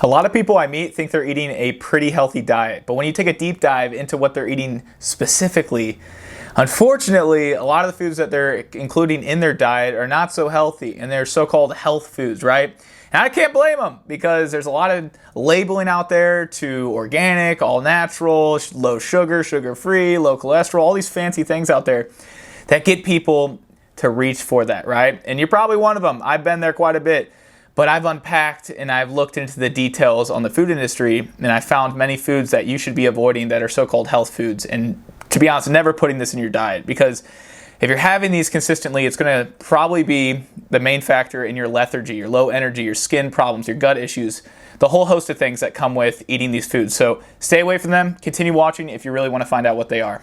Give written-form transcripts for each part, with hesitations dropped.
A lot of people I meet think they're eating a pretty healthy diet, but when you take a deep dive into what they're eating specifically, unfortunately, a lot of the foods that they're including in their diet are not so healthy, and they're so-called health foods, right? And I can't blame them because there's a lot of labeling out there to organic, all natural, low sugar, sugar-free, low cholesterol, all these fancy things out there that get people to reach for that, right? And you're probably one of them. I've been there quite a bit. But I've unpacked and I've looked into the details on the food industry, and I found many foods that you should be avoiding that are so-called health foods. And to be honest, never putting this in your diet, because if you're having these consistently, it's going to probably be the main factor in your lethargy, your low energy, your skin problems, your gut issues, the whole host of things that come with eating these foods. So stay away from them. Continue watching if you really want to find out what they are.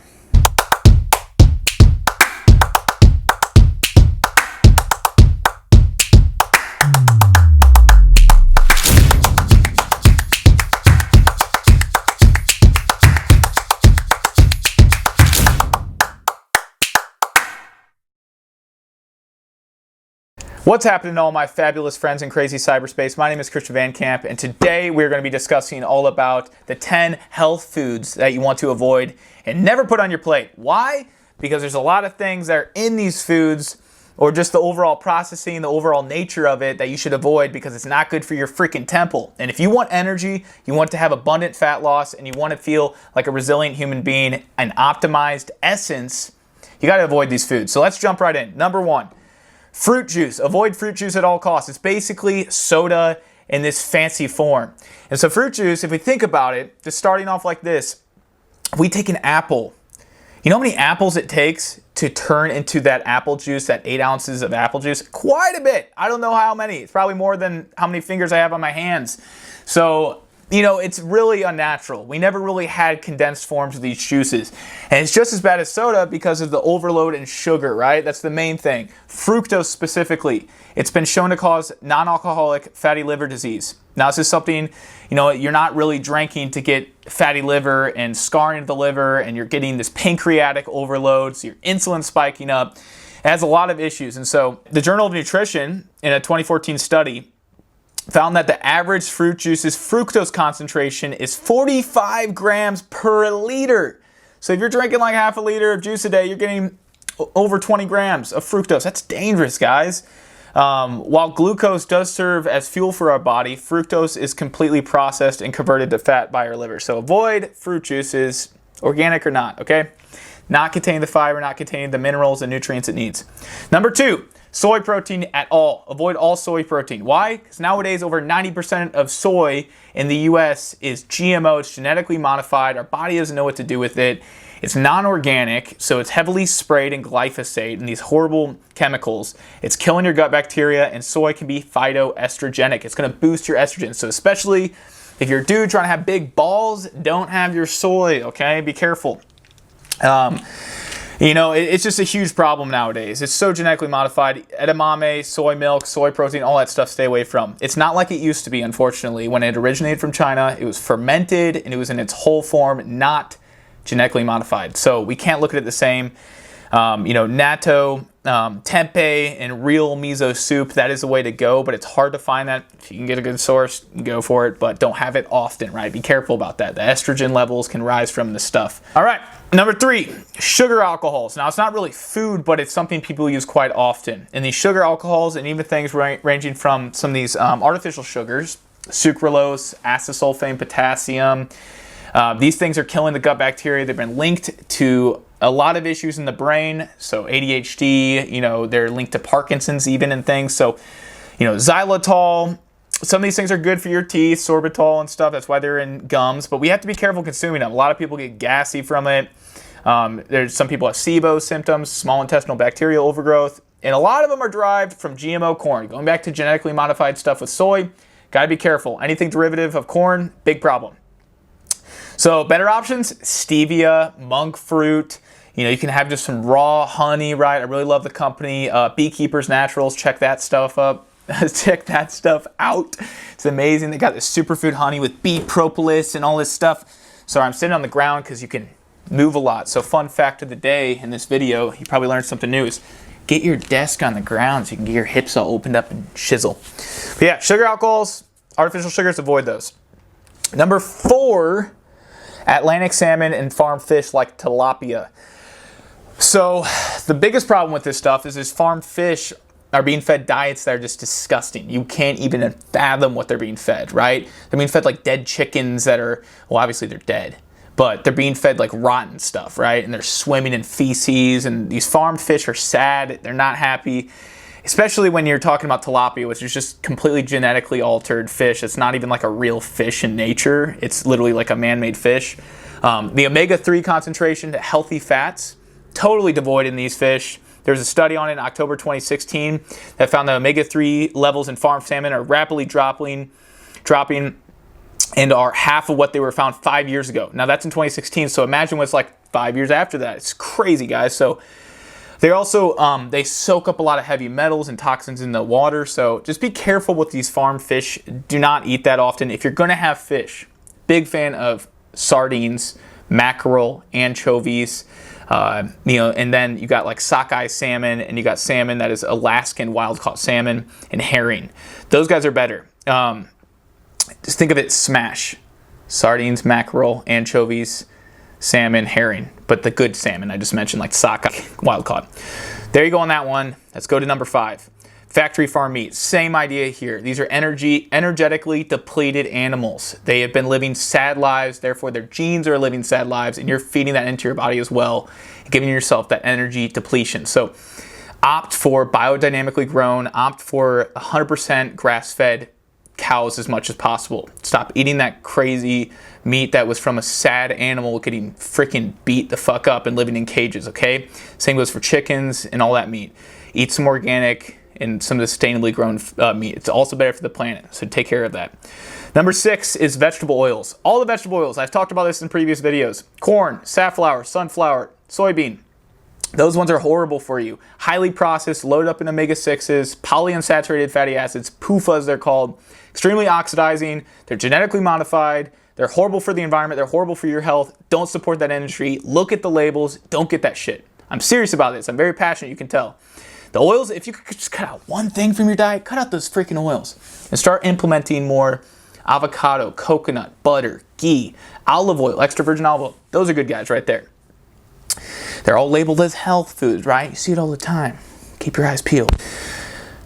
What's happening to all my fabulous friends in crazy cyberspace? My name is Christian Van Camp, and today we're going to be discussing all about the 10 health foods that you want to avoid and never put on your plate. Why? Because there's a lot of things that are in these foods, or just the overall processing, the overall nature of it, that you should avoid because it's not good for your freaking temple. And if you want energy, you want to have abundant fat loss, and you want to feel like a resilient human being, an optimized essence, you got to avoid these foods. So let's jump right in. Number one. Fruit juice. Avoid fruit juice at all costs. It's basically soda in this fancy form. And so fruit juice, if we think about it, just starting off like this, if we take an apple, you know how many apples it takes to turn into that apple juice, that 8 ounces of apple juice? Quite a bit. I don't know how many. It's probably more than how many fingers I have on my hands. So, you know, it's really unnatural. We never really had condensed forms of these juices. And it's just as bad as soda because of the overload in sugar, right? That's the main thing. Fructose specifically. It's been shown to cause non-alcoholic fatty liver disease. Now, this is something, you know, you're not really drinking to get fatty liver and scarring of the liver, and you're getting this pancreatic overload, so your insulin spiking up. It has a lot of issues. And so the Journal of Nutrition, in a 2014 study, found that the average fruit juice's fructose concentration is 45 grams per liter. So if you're drinking like half a liter of juice a day, you're getting over 20 grams of fructose. That's dangerous, guys. While glucose does serve as fuel for our body, fructose is completely processed and converted to fat by our liver. So avoid fruit juices, organic or not, okay? Not containing the fiber, not containing the minerals and nutrients it needs. Number two. Soy protein at all. Avoid all soy protein. Why? Because nowadays over 90% of soy in the US is GMO. It's genetically modified. Our body doesn't know what to do with it. It's non-organic, so it's heavily sprayed in glyphosate and these horrible chemicals. It's killing your gut bacteria, and soy can be phytoestrogenic. It's going to boost your estrogen. So especially if you're a dude trying to have big balls, don't have your soy, okay? Be careful. You know, it's just a huge problem nowadays. It's so genetically modified. Edamame, soy milk, soy protein, all that stuff, stay away from. It's not like it used to be, unfortunately. When it originated from China, it was fermented and it was in its whole form, not genetically modified. So we can't look at it the same. You know, natto, tempeh, and real miso soup, that is the way to go, but it's hard to find that. If you can get a good source, go for it, but don't have it often, right? Be careful about that. The estrogen levels can rise from this stuff. All right, number three, sugar alcohols. Now, it's not really food, but it's something people use quite often. And these sugar alcohols, and even things ranging from some of these artificial sugars, sucralose, acesulfame, potassium, these things are killing the gut bacteria. They've been linked to a lot of issues in the brain, so ADHD, you know, they're linked to Parkinson's even and things. So, you know, xylitol, some of these things are good for your teeth, sorbitol and stuff. That's why they're in gums, but we have to be careful consuming them. A lot of people get gassy from it. There's some people have SIBO symptoms, small intestinal bacterial overgrowth, and a lot of them are derived from GMO corn. Going back to genetically modified stuff with soy, gotta be careful. Anything derivative of corn, big problem. So better options, stevia, monk fruit. You know, you can have just some raw honey, right? I really love the company, Beekeepers Naturals. Check that stuff up. Check that stuff out. It's amazing. They got this superfood honey with bee propolis and all this stuff. Sorry, I'm sitting on the ground because you can move a lot. So fun fact of the day in this video, you probably learned something new, is get your desk on the ground so you can get your hips all opened up and shizzle. But yeah, sugar alcohols, Artificial sugars, avoid those. Number 4, Atlantic salmon and farm fish like tilapia. So the biggest problem with this stuff is farm fish are being fed diets that are just disgusting. You can't even fathom what they're being fed, right? They're being fed like dead chickens that are, well, obviously they're dead, but they're being fed like rotten stuff, right? And they're swimming in feces, and these farm fish are sad. They're not happy, especially when you're talking about tilapia, which is just completely genetically altered fish. It's not even like a real fish in nature. It's literally like a man-made fish. The omega-3 concentration, healthy fats, totally devoid in these fish. There was a study on it in October 2016 that found that omega-3 levels in farm salmon are rapidly dropping and are half of what they were found 5 years ago. Now that's in 2016, so imagine what's like 5 years after that. It's crazy, guys. So they also, they soak up a lot of heavy metals and toxins in the water, so just be careful with these farm fish. Do not eat that often. If you're gonna have fish, big fan of sardines, mackerel, anchovies, and then you got like sockeye salmon, and you got salmon that is Alaskan wild-caught salmon, and herring. Those guys are better. Just think of it smash. Sardines, mackerel, anchovies, salmon, herring. But the good salmon I just mentioned, like sockeye, wild-caught. There you go on that one. Let's go to number 5. Factory farm meat, same idea here. These are energetically depleted animals. They have been living sad lives, therefore their genes are living sad lives, and you're feeding that into your body as well, giving yourself that energy depletion. So opt for biodynamically grown, opt for 100% grass-fed cows as much as possible. Stop eating that crazy meat that was from a sad animal getting freaking beat the fuck up and living in cages, okay? Same goes for chickens and all that meat. Eat some organic and some sustainably grown meat. It's also better for the planet, so take care of that. Number 6 is vegetable oils. All the vegetable oils, I've talked about this in previous videos. Corn, safflower, sunflower, soybean. Those ones are horrible for you. Highly processed, loaded up in omega-6s, polyunsaturated fatty acids, PUFAs they're called. Extremely oxidizing. They're genetically modified. They're horrible for the environment. They're horrible for your health. Don't support that industry. Look at the labels. Don't get that shit. I'm serious about this. I'm very passionate, you can tell. The oils, if you could just cut out one thing from your diet, cut out those freaking oils and start implementing more avocado, coconut, butter, ghee, olive oil, extra virgin olive oil. Those are good guys right there. They're all labeled as health foods, right? You see it all the time. Keep your eyes peeled.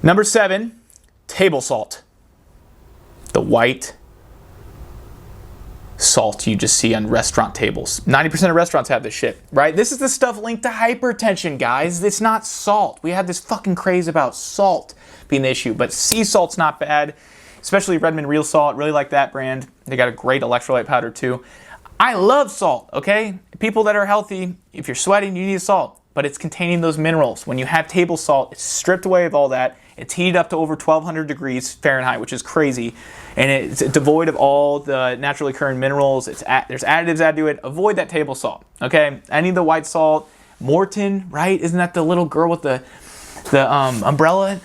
Number 7, table salt. The white salt you just see on restaurant tables. 90% of restaurants have this shit, right? This is the stuff linked to hypertension, guys. It's not salt. We had this fucking craze about salt being the issue, but sea salt's not bad, especially Redmond Real Salt. Really like that brand. They got a great electrolyte powder too. I love salt, okay? People that are healthy, if you're sweating, you need salt, but it's containing those minerals. When you have table salt, it's stripped away of all that. It's heated up to over 1200 degrees Fahrenheit, which is crazy. And it's devoid of all the naturally occurring minerals. There's additives added to it. Avoid that table salt, okay? Any of the white salt. Morton, right? Isn't that the little girl with the umbrella?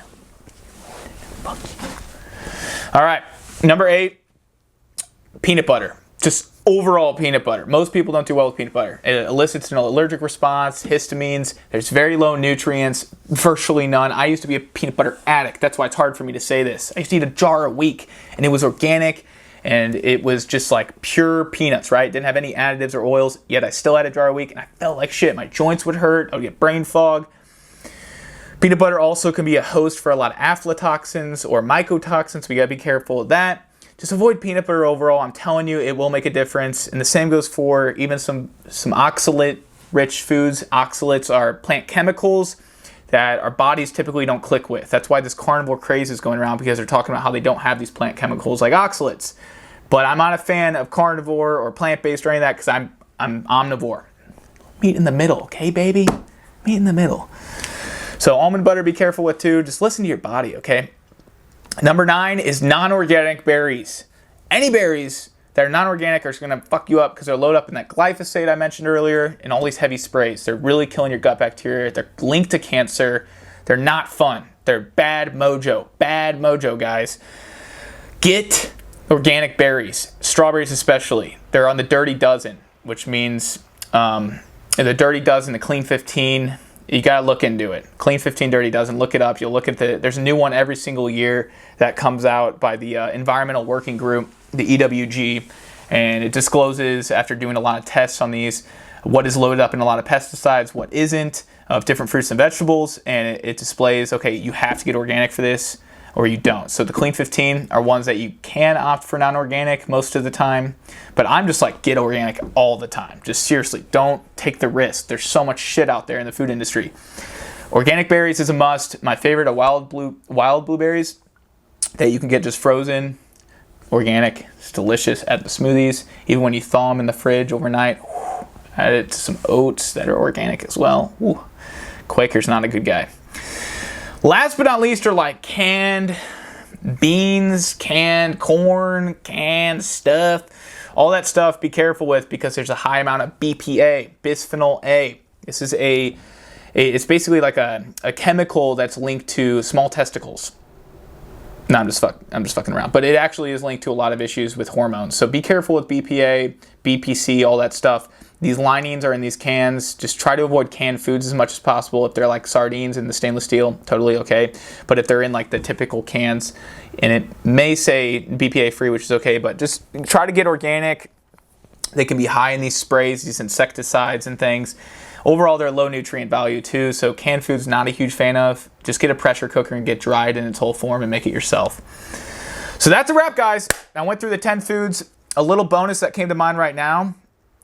All right, number 8, peanut butter. Just overall peanut butter. Most people don't do well with peanut butter. It elicits an allergic response, histamines. There's very low nutrients, virtually none. I used to be a peanut butter addict. That's why it's hard for me to say this. I used to eat a jar a week, and it was organic, and it was just like pure peanuts, right? Didn't have any additives or oils, yet I still had a jar a week, and I felt like shit. My joints would hurt. I would get brain fog. Peanut butter also can be a host for a lot of aflatoxins or mycotoxins, so we gotta be careful of that. Just avoid peanut butter overall. I'm telling you, it will make a difference. And the same goes for even some oxalate-rich foods. Oxalates are plant chemicals that our bodies typically don't click with. That's why this carnivore craze is going around, because they're talking about how they don't have these plant chemicals like oxalates. But I'm not a fan of carnivore or plant-based or any of that, because I'm omnivore. Meat in the middle, okay, baby? Meat in the middle. So almond butter, be careful with too. Just listen to your body, okay? Number 9 is non-organic berries. Any berries that are non-organic are just going to fuck you up because they're loaded up in that glyphosate I mentioned earlier and all these heavy sprays. They're really killing your gut bacteria. They're linked to cancer. They're not fun. They're bad mojo. Bad mojo, guys. Get organic berries, strawberries especially. They're on the Dirty Dozen, which means the Dirty Dozen, the Clean 15, you gotta look into it. Clean 15 Dirty Dozen, look it up. You'll look at there's a new one every single year that comes out by the Environmental Working Group, the EWG, and it discloses, after doing a lot of tests on these, what is loaded up in a lot of pesticides, what isn't, of different fruits and vegetables, and it displays, okay, you have to get organic for this, or you don't. So the Clean 15 are ones that you can opt for non-organic most of the time, but I'm just like, get organic all the time. Just seriously, don't take the risk. There's so much shit out there in the food industry. Organic berries is a must. My favorite are wild blueberries that you can get just frozen. Organic, it's delicious. Add the smoothies, even when you thaw them in the fridge overnight. Add it to some oats that are organic as well. Ooh. Quaker's not a good guy. Last but not least are like canned beans, canned corn, canned stuff. All that stuff, be careful with, because there's a high amount of BPA, bisphenol A. This is it's basically like a chemical that's linked to small testicles. No, I'm just fucking around. But it actually is linked to a lot of issues with hormones. So be careful with BPA, BPC, all that stuff. These linings are in these cans. Just try to avoid canned foods as much as possible. If they're like sardines in the stainless steel, totally okay. But if they're in like the typical cans, and it may say BPA free, which is okay, but just try to get organic. They can be high in these sprays, these insecticides and things. Overall, they're low nutrient value too, so canned food's not a huge fan of. Just get a pressure cooker and get dried in its whole form and make it yourself. So that's a wrap, guys. I went through the 10 foods. A little bonus that came to mind right now,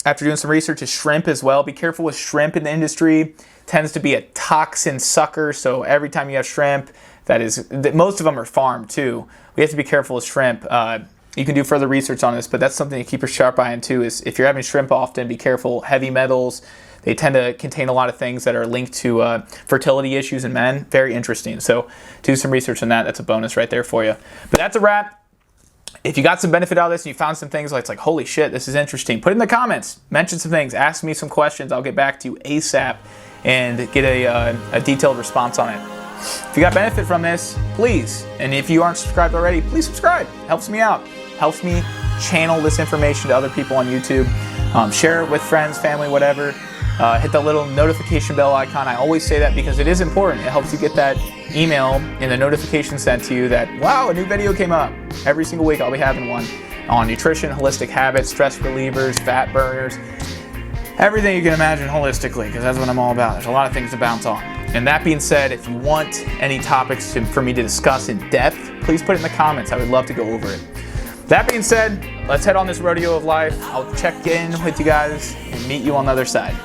after doing some research, is shrimp as well. Be careful with shrimp in the industry. Tends to be a toxin sucker, so every time you have shrimp, most of them are farmed too. We have to be careful with shrimp. You can do further research on this, but that's something to keep a sharp eye on too, is if you're having shrimp often, be careful. Heavy metals, they tend to contain a lot of things that are linked to fertility issues in men. Very interesting. So do some research on that. That's a bonus right there for you. But that's a wrap. If you got some benefit out of this and you found some things like, it's like, holy shit, this is interesting, put it in the comments. Mention some things. Ask me some questions. I'll get back to you ASAP and get a detailed response on it. If you got benefit from this, please. And if you aren't subscribed already, please subscribe. Helps me out. Helps me channel this information to other people on YouTube. Share it with friends, family, whatever. Hit the little notification bell icon. I always say that because it is important. It helps you get that email and the notification sent to you that, wow, a new video came up. Every single week I'll be having one on nutrition, holistic habits, stress relievers, fat burners, everything you can imagine holistically, because that's what I'm all about. There's a lot of things to bounce on. And that being said, if you want any topics for me to discuss in depth, please put it in the comments. I would love to go over it. That being said, let's head on this rodeo of life. I'll check in with you guys and meet you on the other side.